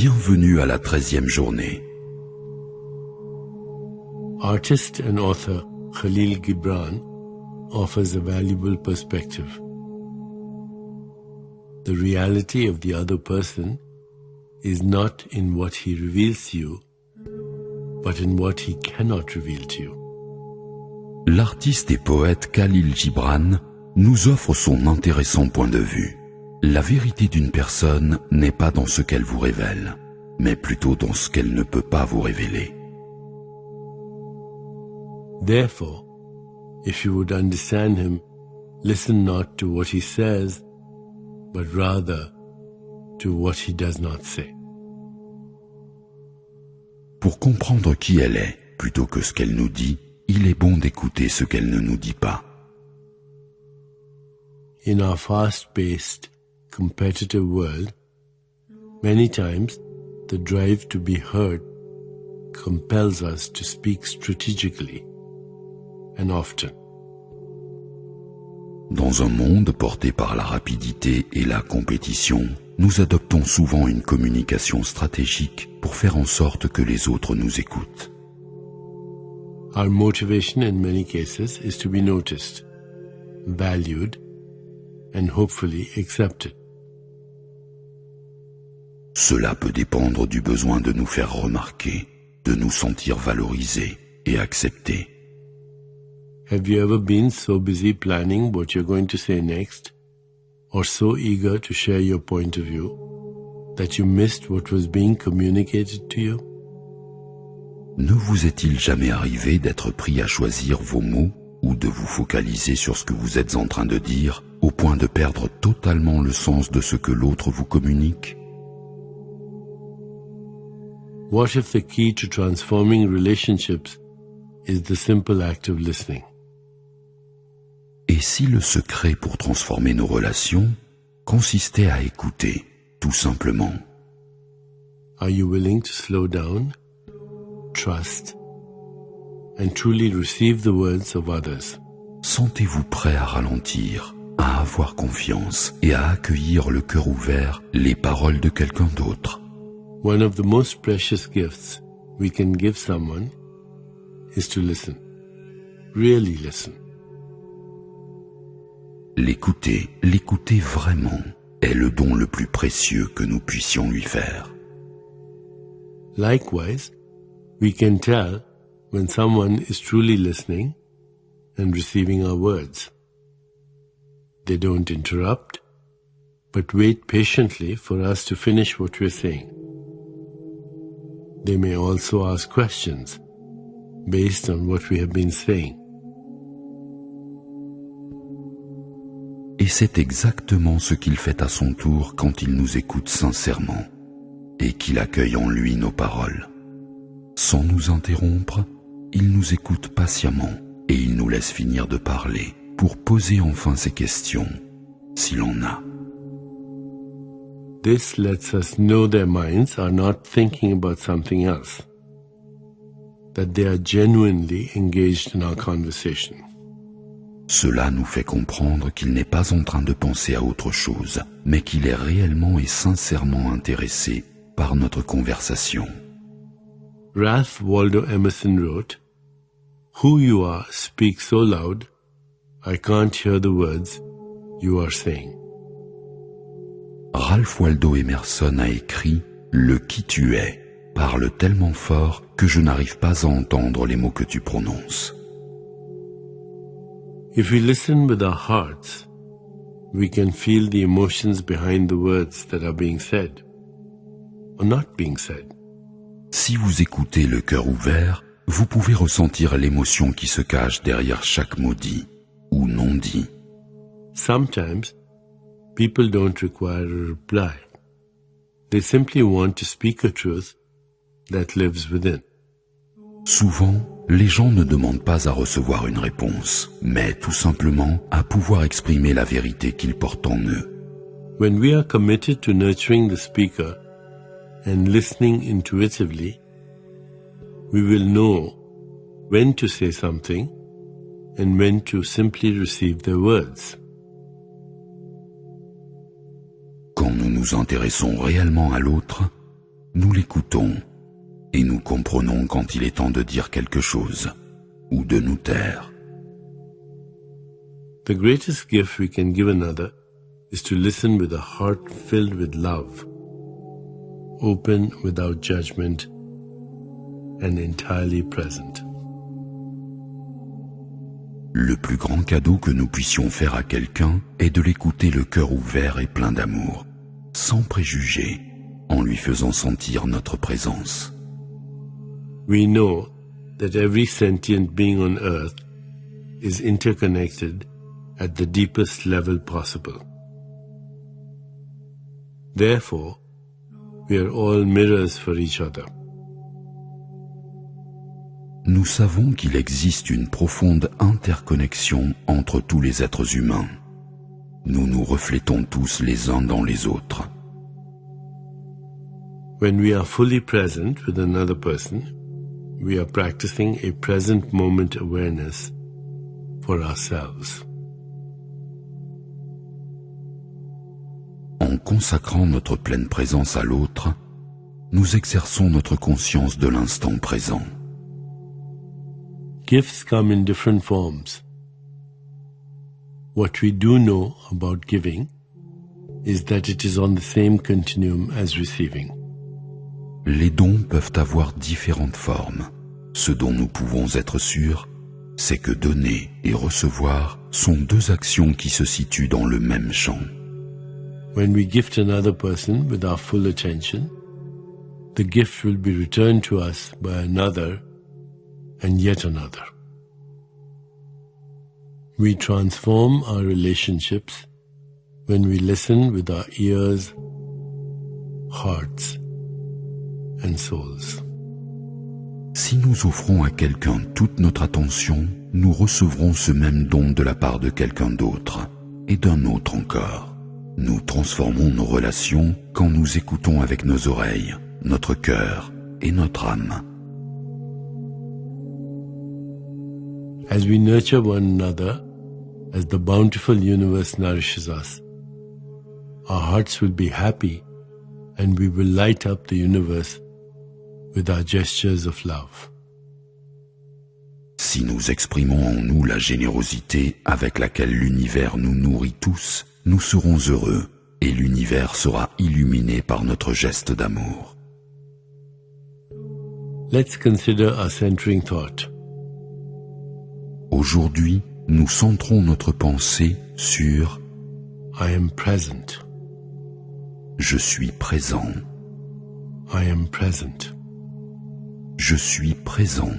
Bienvenue à la 13e journée. Artist and author Khalil Gibran offers a valuable perspective. The reality of the other person is not in what he reveals to you, but in what he cannot reveal to you. L'artiste et poète Khalil Gibran nous offre son intéressant point de vue. La vérité d'une personne n'est pas dans ce qu'elle vous révèle, mais plutôt dans ce qu'elle ne peut pas vous révéler. Therefore, if you would understand him, listen not to what he says, but rather to what he does not say. Pour comprendre qui elle est, plutôt que ce qu'elle nous dit, il est bon d'écouter ce qu'elle ne nous dit pas. In our fast-paced, competitive world, many times the drive to be heard compels us to speak strategically and often. Dans un monde porté par la rapidité et la compétition, nous adoptons souvent une communication stratégique pour faire en sorte que les autres nous écoutent. Our motivation in many cases is to be noticed, valued, and hopefully accepted. Cela peut dépendre du besoin de nous faire remarquer, de nous sentir valorisés et acceptés. Have you ever been so busy planning what you're going to say next, or so eager to share your point of view, that you missed what was being communicated to you? Ne vous est-il jamais arrivé d'être pris à choisir vos mots ou de vous focaliser sur ce que vous êtes en train de dire, au point de perdre totalement le sens de ce que l'autre vous communique? What if the key to transforming relationships is the simple act of listening? Et si le secret pour transformer nos relations consistait à écouter, tout simplement? Are you willing to slow down, trust, and truly receive the words of others? Sentez-vous prêt à ralentir, à avoir confiance et à accueillir le cœur ouvert les paroles de quelqu'un d'autre? One of the most precious gifts we can give someone is to listen. Really listen. L'écouter vraiment, est le don le plus précieux que nous puissions lui faire. Likewise, we can tell when someone is truly listening and receiving our words. They don't interrupt, but wait patiently for us to finish what we're saying. They may also ask questions based on what we have been saying. Et c'est exactement ce qu'il fait à son tour quand il nous écoute sincèrement et qu'il accueille en lui nos paroles. Sans nous interrompre, il nous écoute patiemment et il nous laisse finir de parler pour poser enfin ses questions, s'il en a. This lets us know their minds are not thinking about something else, that they are genuinely engaged in our conversation. Cela nous fait comprendre qu'il n'est pas en train de penser à autre chose, mais qu'il est réellement et sincèrement intéressé par notre conversation. Ralph Waldo Emerson wrote, "Who you are speaks so loud, I can't hear the words you are saying." Ralph Waldo Emerson a écrit « Le qui tu es parle tellement fort que je n'arrive pas à entendre les mots que tu prononces. » If we listen with our hearts, we can feel the emotions behind the words that are being said or not being said. Si vous écoutez le cœur ouvert, vous pouvez ressentir l'émotion qui se cache derrière chaque mot dit ou non dit. Sometimes, people don't require a reply. They simply want to speak a truth that lives within. Souvent, les gens ne demandent pas à recevoir une réponse, mais tout simplement à pouvoir exprimer la vérité qu'ils portent en eux. When we are committed to nurturing the speaker and listening intuitively, we will know when to say something and when to simply receive their words. Quand nous nous intéressons réellement à l'autre, Nous l'écoutons et nous comprenons quand il est temps de dire quelque chose ou de nous taire. The greatest gift we can give another is to listen with a heart filled with love, open without judgment, and entirely present. Le plus grand cadeau que nous puissions faire à quelqu'un est de l'écouter le cœur ouvert et plein d'amour, sans préjugés, en lui faisant sentir notre présence. We know that every sentient being on earth is interconnected at the deepest level possible. Therefore, we are all mirrors for each other. Nous savons qu'il existe une profonde interconnexion entre tous les êtres humains. Nous nous reflétons tous les uns dans les autres. When we are fully present with another person, we are practicing a present moment awareness for ourselves. En consacrant notre pleine présence à l'autre, nous exerçons notre conscience de l'instant présent. Gifts come in different forms. What we do know about giving is that it is on the same continuum as receiving. Les dons peuvent avoir différentes formes. Ce dont nous pouvons être sûrs, c'est que donner et recevoir sont deux actions qui se situent dans le même champ. When we gift another person with our full attention, the gift will be returned to us by another and yet another. We transform our relationships when we listen with our ears, hearts, and souls. Si nous offrons à quelqu'un toute notre attention, nous recevrons ce même don de la part de quelqu'un d'autre et d'un autre encore. Nous transformons nos relations quand nous écoutons avec nos oreilles, notre cœur et notre âme. As we nurture one another, as the bountiful universe nourishes us, our hearts will be happy and we will light up the universe with our gestures of love. Si nous exprimons en nous la générosité avec laquelle l'univers nous nourrit tous, nous serons heureux et l'univers sera illuminé par notre geste d'amour. Let's consider our centering thought. Aujourd'hui, nous centrons notre pensée sur I am present. Je suis présent. I am present. Je suis présent.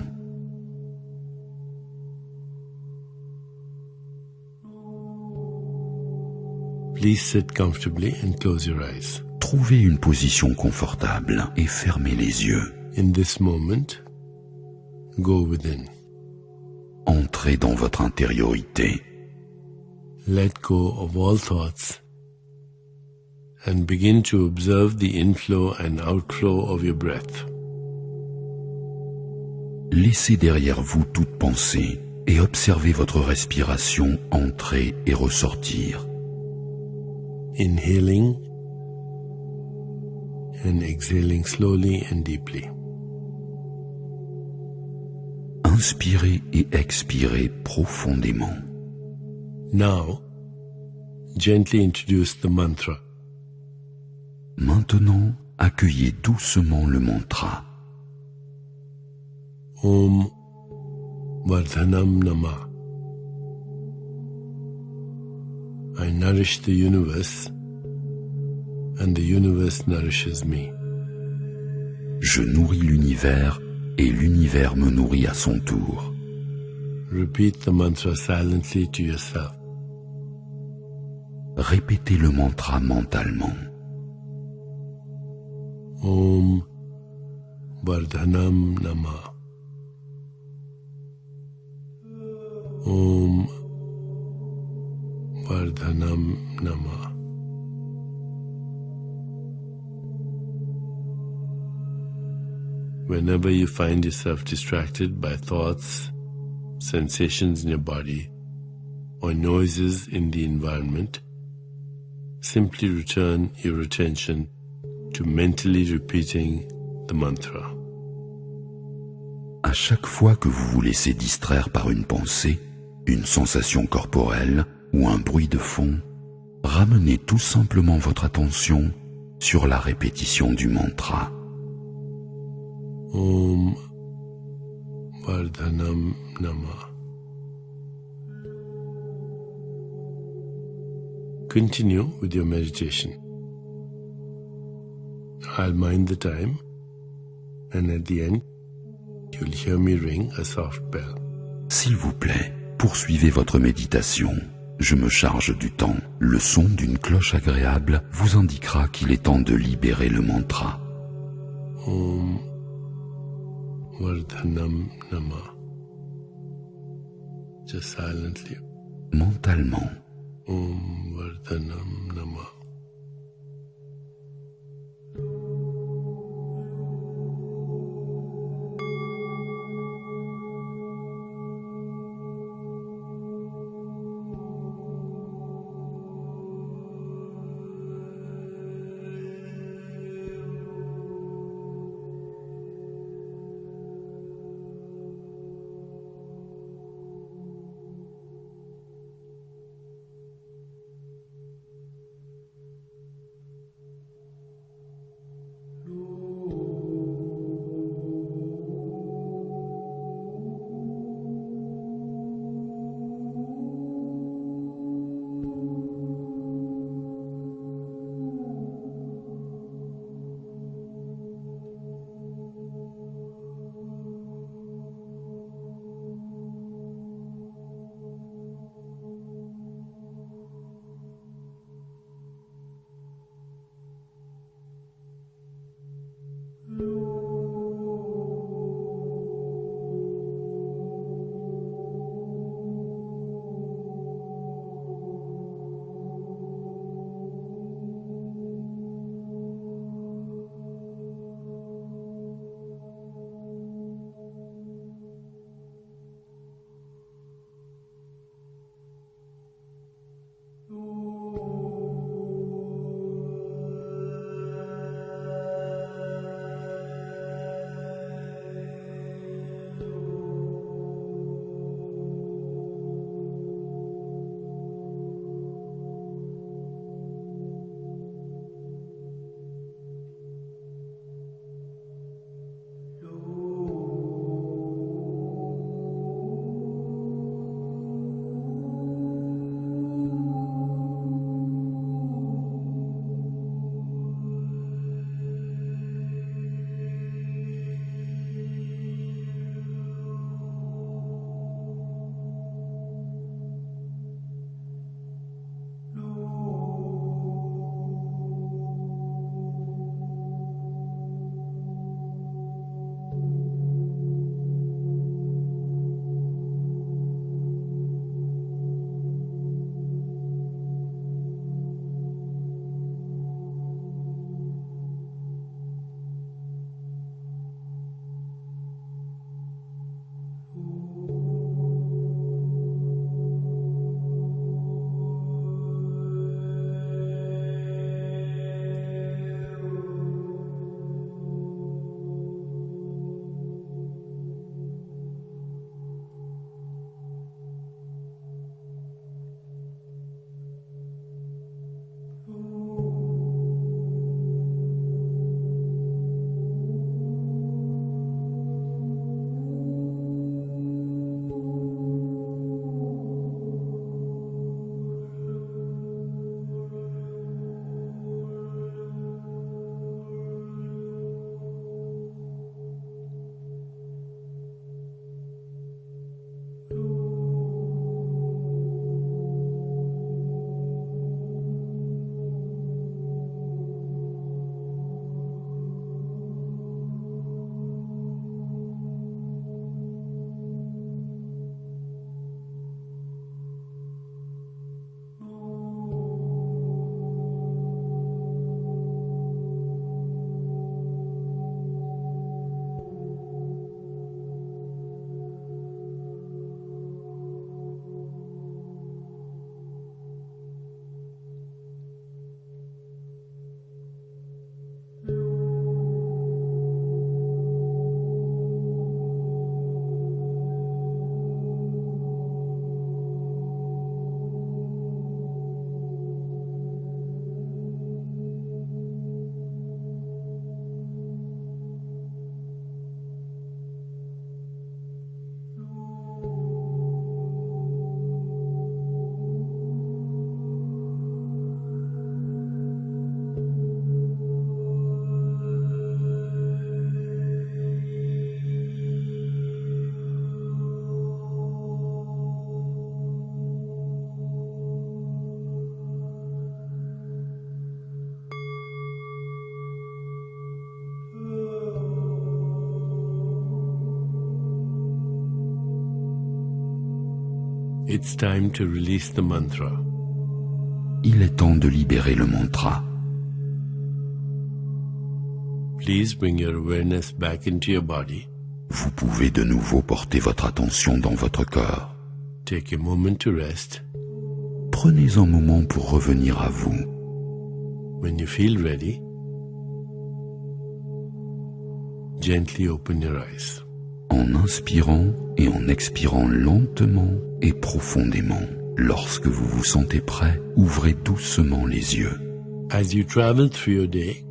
Please sit comfortably and close your eyes. Trouvez une position confortable et fermez les yeux. In this moment, go within. Entrez dans votre intériorité. Let go of all thoughts and begin to observe the inflow and outflow of your breath. Laissez derrière vous toute pensée et observez votre respiration entrer et ressortir. Inhaling and exhaling slowly and deeply. Inspirez et expirez profondément. Now, gently introduce the mantra. Maintenant, accueillez doucement le mantra. Om Vardhanam Nama. I nourish the universe and the universe nourishes me. Je nourris l'univers et l'univers me nourrit à son tour. Repeat the mantra silently to yourself. Répétez le mantra mentalement. Om Vardhanam Nama. Om Vardhanam Nama. Whenever you find yourself distracted by thoughts, sensations in your body, or noises in the environment, simply return your attention to mentally repeating the mantra. À chaque fois que vous vous laissez distraire par une pensée, une sensation corporelle ou un bruit de fond, ramenez tout simplement votre attention sur la répétition du mantra. Om Vardhanam Nama. Continue with your meditation. I'll mind the time, and at the end, you'll hear me ring a soft bell. S'il vous plaît, poursuivez votre méditation. Je me charge du temps. Le son d'une cloche agréable vous indiquera qu'il est temps de libérer le mantra. Om Vardhanam Nama. Just silently. Mentalement, Om Vardhanam Nama. It's time to release the mantra. Il est temps de libérer le mantra. Please bring your awareness back into your body. Vous pouvez de nouveau porter votre attention dans votre corps. Take a moment to rest. Prenez un moment pour revenir à vous. When you feel ready, gently open your eyes. En inspirant et en expirant lentement et profondément. Lorsque vous vous sentez prêt, ouvrez doucement les yeux. As you travel through your day,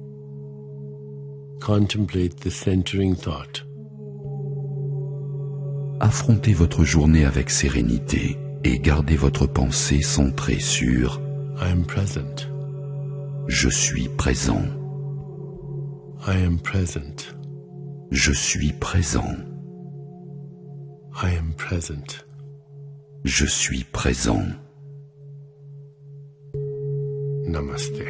contemplate the centering thought. Affrontez votre journée avec sérénité et gardez votre pensée centrée sur I am present. Je suis présent. I am present. Je suis présent. I am present. Je suis présent. Namaste.